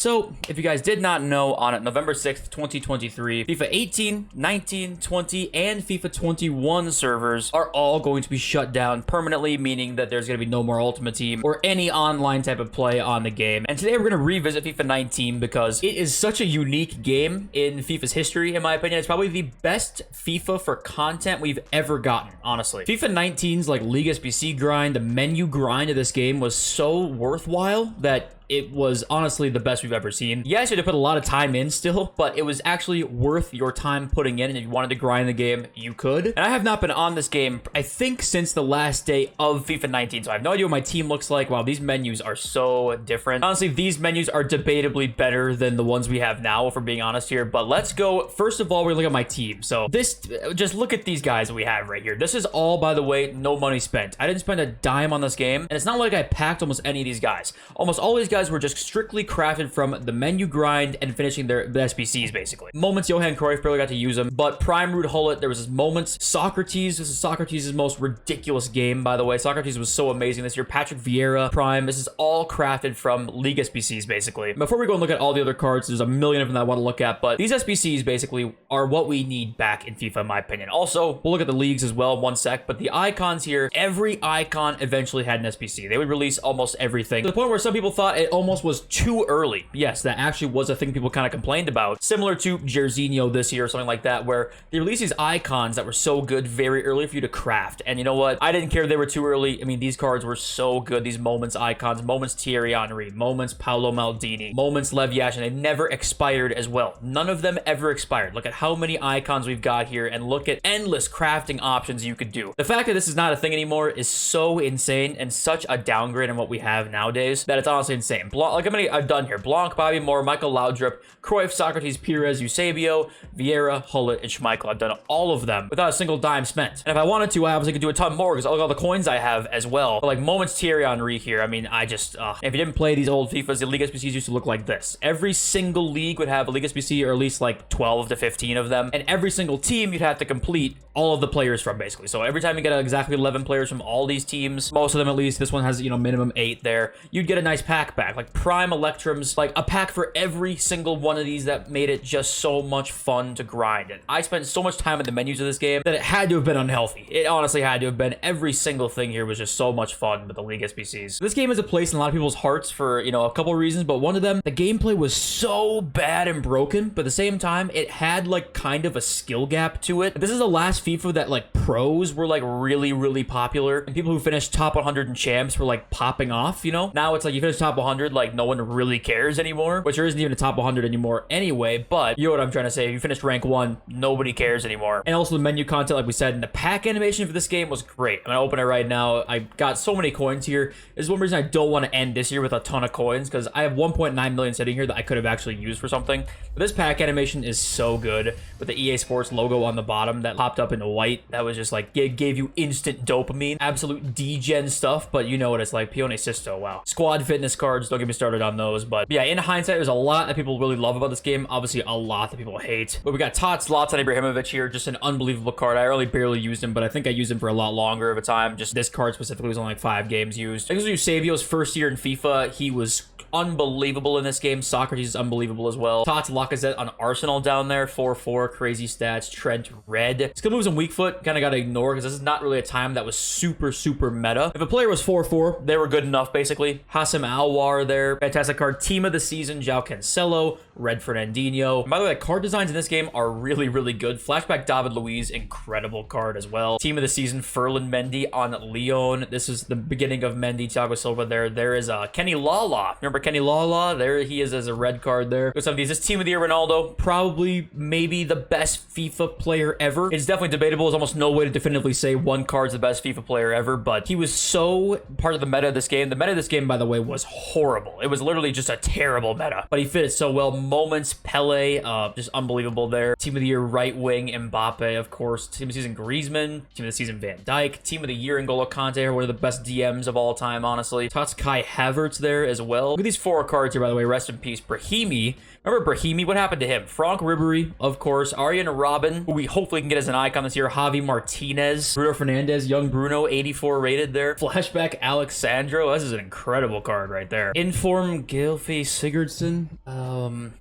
So, if you guys did not know, on November 6th, 2023, FIFA 18, 19, 20, and FIFA 21 servers are all going to be shut down permanently, meaning that there's going to be no more Ultimate Team or any online type of play on the game. And today we're going to revisit FIFA 19 because it is such a unique game in FIFA's history, in my opinion. It's probably the best FIFA for content we've ever gotten, honestly. FIFA 19's like League SBC grind, the menu grind of this game was so worthwhile that it was honestly the best we've ever seen. Yes, you had to put a lot of time in still, but it was actually worth your time putting in, and if you wanted to grind the game, you could. And I have not been on this game, I think, since the last day of FIFA 19, so I have no idea what my team looks like. Wow, these menus are so different. Honestly, these menus are debatably better than the ones we have now, if we're being honest here, but let's go. First of all, we're gonna look at my team. So this, just look at these guys that we have right here. This is all, by the way, no money spent. I didn't spend a dime on this game, and it's not like I packed almost any of these guys. Almost all these guys were just strictly crafted from the menu grind and finishing the SBCs, basically. Moments, Johan Cruyff, barely got to use them, but Prime Ruud Gullit, there was his Moments. Socrates, this is Socrates' most ridiculous game, by the way. Socrates was so amazing this year. Patrick Vieira, Prime, this is all crafted from League SBCs, basically. Before we go and look at all the other cards, there's a million of them that I want to look at, but these SBCs basically are what we need back in FIFA, in my opinion. Also, we'll look at the leagues as well in one sec, but the icons here, every icon eventually had an SBC. They would release almost everything, to the point where some people thought it almost was too early. Yes, that actually was a thing people kind of complained about, similar to Jairzinho this year or something like that, where they released these icons that were so good very early for you to craft. And you know what? I didn't care if they were too early. I mean, these cards were so good. These Moments icons, Moments Thierry Henry, Moments Paolo Maldini, Moments Lev Yashin, they never expired as well. None of them ever expired. Look at how many icons we've got here, and look at endless crafting options you could do. The fact that this is not a thing anymore is so insane and such a downgrade in what we have nowadays that it's honestly insane. Like, how many I've done here: Blanc, Bobby Moore, Michael Laudrup, Cruyff, Socrates, Pires, Eusebio, Vieira, Gullit, and Schmeichel. I've done all of them without a single dime spent. And if I wanted to, I obviously could do a ton more because look at all the coins I have as well. But like Moments Thierry Henry here, I mean, I just, if you didn't play these old FIFAs, the League SBCs used to look like this. Every single league would have a League SBC, or at least like 12 to 15 of them. And every single team you'd have to complete all of the players from, basically. So every time you get exactly 11 players from all these teams, most of them at least, this one has, you know, minimum 8 there, you'd get a nice pack back. Like Prime Electrums, like a pack for every single one of these that made it just so much fun to grind. And I spent so much time in the menus of this game that it had to have been unhealthy. It honestly had to have been. Every single thing here was just so much fun with the League SBCs. This game has a place in a lot of people's hearts for, you know, a couple of reasons, but one of them, the gameplay was so bad and broken, but at the same time, it had like kind of a skill gap to it. This is the last FIFA that like pros were like really popular, and people who finished top 100 in champs were like popping off, you know? Now it's like you finish top 100, like no one really cares anymore, which there isn't even a top 100 anymore anyway, but you know what I'm trying to say. If you finished rank 1, nobody cares anymore. And also the menu content, like we said, and the pack animation for this game was great. I'm gonna open it right now. I got so many coins here. This is one reason I don't want to end this year with a ton of coins, because I have 1.9 million sitting here that I could have actually used for something. But this pack animation is so good, with the EA Sports logo on the bottom that popped up into white. That was just like, it gave you instant dopamine. Absolute D-gen stuff, but you know what it's like. Pione Sisto, wow. Squad fitness cards, don't get me started on those, but yeah, in hindsight, there's a lot that people really love about this game. Obviously, a lot that people hate. But we got Tots, Zlatan Ibrahimovic here, just an unbelievable card. I really barely used him, but I think I used him for a lot longer of a time. Just this card specifically was only like 5 games used. I think this was Eusebio's first year in FIFA. He was unbelievable in this game. Socrates is unbelievable as well. Tots, Lacazette on Arsenal down there, 4-4, crazy stats. Trent, red. Skill moves on weak foot, kind of got to ignore because this is not really a time that was super meta. If a player was 4-4, they were good enough, basically. Hassam Alwar there, fantastic card. Team of the season, João Cancelo, red Fernandinho. By the way, card designs in this game are really good. Flashback David Luiz, incredible card as well. Team of the season, Ferland Mendy on Lyon. This is the beginning of Mendy, Thiago Silva there. There is Kenny Lala. Remember Kenny Lala? There he is as a red card there. With some of these, this Team of the Year Ronaldo, probably maybe the best FIFA player ever. It's definitely debatable. There's almost no way to definitively say one card's the best FIFA player ever, but he was so part of the meta of this game. The meta of this game, by the way, was horrible. It was literally just a terrible meta, but he fit it so well. Moments, Pele, just unbelievable there. Team of the Year right wing, Mbappe, of course. Team of the season, Griezmann. Team of the season, Van Dijk. Team of the Year, N'Golo Kante, one of the best DMs of all time, honestly. Tots Kai Havertz there as well. Look at these 4 cards here, by the way. Rest in peace, Brahimi. Remember Brahimi? What happened to him? Franck Ribéry, of course. Arjen Robben, who we hopefully can get as an icon this year. Javi Martinez. Bruno Fernandes, young Bruno, 84 rated there. Flashback Alexandro. This is an incredible card right there. Inform Gylfi Sigurdsson.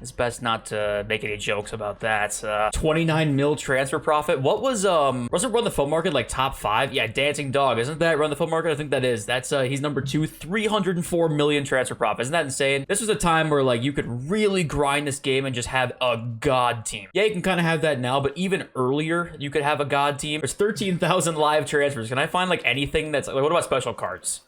It's best not to make any jokes about that. 29 mil transfer profit. What was it Run the Phone Market like top 5? Yeah, Dancing Dog. Isn't that Run the Phone Market? I think that is. That's he's number 2, 304 million transfer profit. Isn't that insane? This was a time where like you could really grind this game and just have a god team. Yeah, you can kind of have that now, but even earlier you could have a god team. There's 13,000 live transfers. Can I find like anything that's like, what about special cards?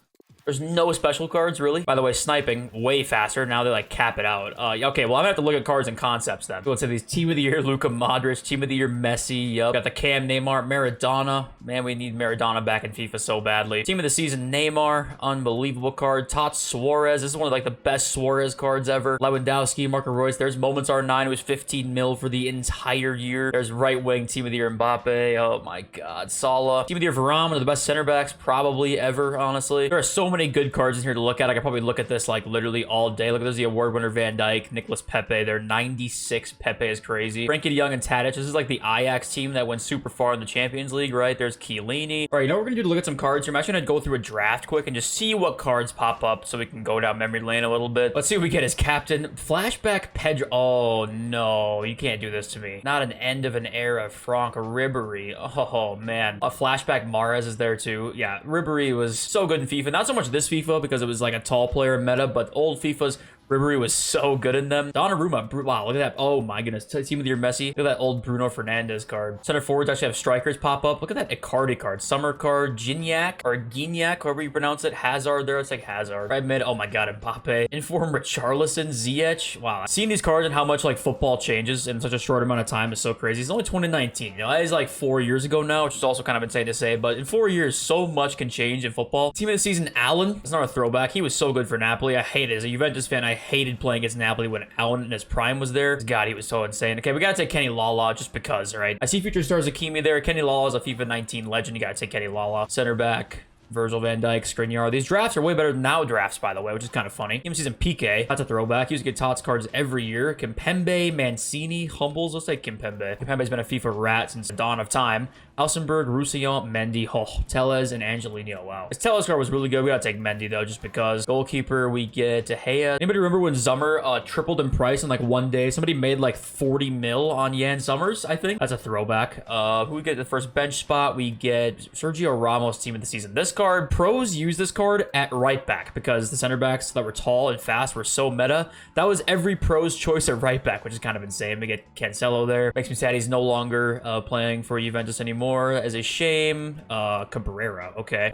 There's no special cards, really. By the way, sniping, way faster. Now they, like, cap it out. Okay, well, I'm gonna have to look at cards and concepts, then. Let's say these Team of the Year, Luka Modric. Team of the Year, Messi. Yup. Got the Cam, Neymar, Maradona. Man, we need Maradona back in FIFA so badly. Team of the Season, Neymar. Unbelievable card. Tots Suarez. This is one of, like, the best Suarez cards ever. Lewandowski, Marco Reus. There's Moments R9. It was 15 mil for the entire year. There's right wing, Team of the Year, Mbappe. Oh, my God. Salah. Team of the Year, Varane. One of the best center backs, probably, ever, honestly. There are so many good cards in here to look at. I could probably look at this like literally all day. Look, there's the award winner Van Dijk, Nicholas Pepe. They're 96. Pepe is crazy. Frankie de Jong and Tadic. This is like the Ajax team that went super far in the Champions League, right? There's Chiellini. All right, you know what we're gonna do to look at some cards here? I'm actually gonna go through a draft quick and just see what cards pop up so we can go down memory lane a little bit. Let's see what we get as captain. Flashback Pedro. Oh no, you can't do this to me. Not an end of an era. Franck Ribéry. Oh man. A flashback Mahrez is there too. Yeah, Ribéry was so good in FIFA. Not so much this FIFA because it was like a tall player meta, but old FIFA's Ribéry was so good in them. Donnarumma, wow, look at that. Oh my goodness. Team of the Year Messi. Look at that old Bruno Fernandes card. Center forwards actually have strikers pop up. Look at that Icardi card. Summer card. Gignac or Gignac, however you pronounce it. Hazard there. It's like Hazard. Right mid. Oh my god, Mbappe. Inform Richarlison. Ziyech. Wow. Seeing these cards and how much like football changes in such a short amount of time is so crazy. It's only 2019. You know, that is like 4 years ago now, which is also kind of insane to say. But in 4 years, so much can change in football. Team of the Season, Allen. It's not a throwback. He was so good for Napoli. I hate it. As a Juventus fan, I hated playing against Napoli when Allen in his prime was there. God, he was so insane. Okay, we gotta take Kenny Lala just because, right? I see Future Stars Hakimi there. Kenny Lala is a FIFA 19 legend. You gotta take Kenny Lala. Center back. Virgil van Dijk, Skriniar. These drafts are way better than now drafts, by the way, which is kind of funny. Team season Piqué. That's a throwback. He used to get Tots cards every year. Kimpembe, Mancini, Humbles. Let's say Kimpembe. Kimpembe's been a FIFA rat since the dawn of time. Alsenberg, Roussillon, Mendy, Tellez, and Angelino. Wow. His Tellez card was really good. We gotta take Mendy, though, just because. Goalkeeper, we get De Gea. Anybody remember when Zummer tripled in price in, like, one day? Somebody made, like, 40 mil on Jan Summers, I think. That's a throwback. Who we get the first bench spot? We get Sergio Ramos, Team of the Season. This card, pros use this card at right back because the center backs that were tall and fast were so meta. That was every pro's choice at right back, which is kind of insane. We get Cancelo there. Makes me sad he's no longer playing for Juventus anymore. As a shame. Cabrera. Okay.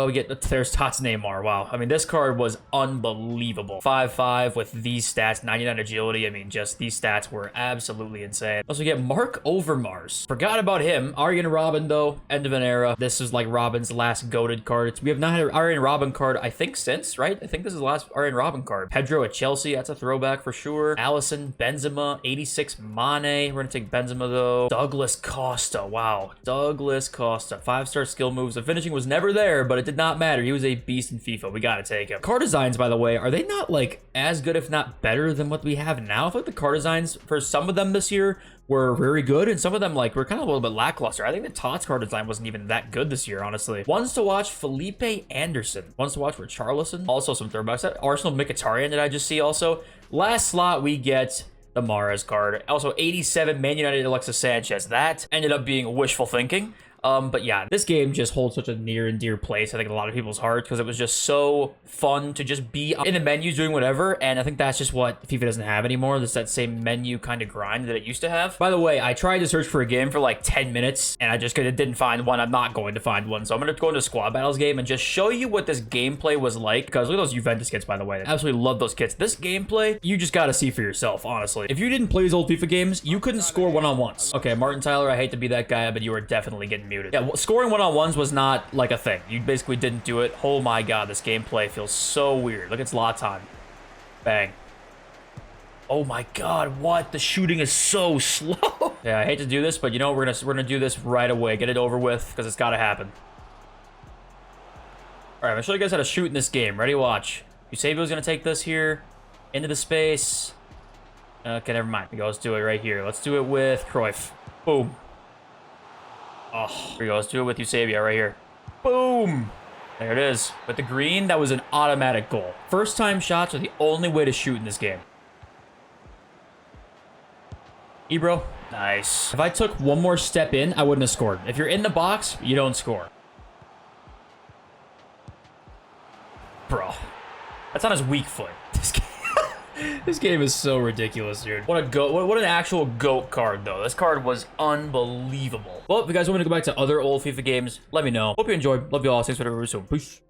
We get there's Tots Neymar. Wow. I mean, this card was unbelievable. 5'5" with these stats, 99 agility. I mean, just these stats were absolutely insane. Also get Mark Overmars. Forgot about him. Arjen Robben, though. End of an era. This is like Robben's last goated card. We have not had an Arjen Robben card, I think, since, right? I think this is the last Arjen Robben card. Pedro at Chelsea. That's a throwback for sure. Allison, Benzema, 86 Mane. We're gonna take Benzema, though. Douglas Costa. Wow. Douglas Costa. 5-star skill moves. The finishing was never there, but it did not matter. He was a beast in FIFA. We gotta take him. Card designs, by the way, are they not like as good, if not better, than what we have now? I feel like the card designs for some of them this year were very good, and some of them like were kind of a little bit lackluster. I think the Tots card design wasn't even that good this year, honestly. Ones to watch, Felipe Anderson. Ones to watch for Richarlison. Also some throwbacks. That Arsenal Mkhitaryan that I just see also. Last slot, we get the Mahrez card. Also 87 Man United Alexis Sanchez. That ended up being wishful thinking. But yeah, this game just holds such a near and dear place, I think, in a lot of people's hearts, because it was just so fun to just be in the menus doing whatever, and I think that's just what FIFA doesn't have anymore. There's that same menu kind of grind that it used to have. By the way, I tried to search for a game for like 10 minutes, and I just didn't find one. I'm not going to find one, so I'm going to go into Squad Battles game and just show you what this gameplay was like, because look at those Juventus kits, by the way. I absolutely love those kits. This gameplay, you just got to see for yourself, honestly. If you didn't play these old FIFA games, you couldn't score one-on-ones. Okay, Martin Tyler, I hate to be that guy, but you are definitely getting muted. Yeah, scoring one-on-ones was not like a thing. You basically didn't do it. Oh my god, this gameplay feels so weird. Look, it's Zlatan. Bang. Oh my god, what? The shooting is so slow. Yeah, I hate to do this, but you know, we're gonna do this right away. Get it over with, because it's gotta happen. Alright, I'm gonna show you guys how to shoot in this game. Ready? Watch. Eusebio's gonna take this here. Into the space. Okay, never mind. Let's do it right here. Let's do it with Cruyff. Boom. Oh, here we go. Let's do it with Eusebio right here. Boom. There it is. With the green, that was an automatic goal. First time shots are the only way to shoot in this game. Ebro. Nice. If I took one more step in, I wouldn't have scored. If you're in the box, you don't score. Bro. That's on his weak foot. This game is so ridiculous, dude. What a goat. What an actual GOAT card, though. This card was unbelievable. Well, if you guys want me to go back to other old FIFA games, let me know. Hope you enjoyed. Love you all. Thanks for the review. Peace.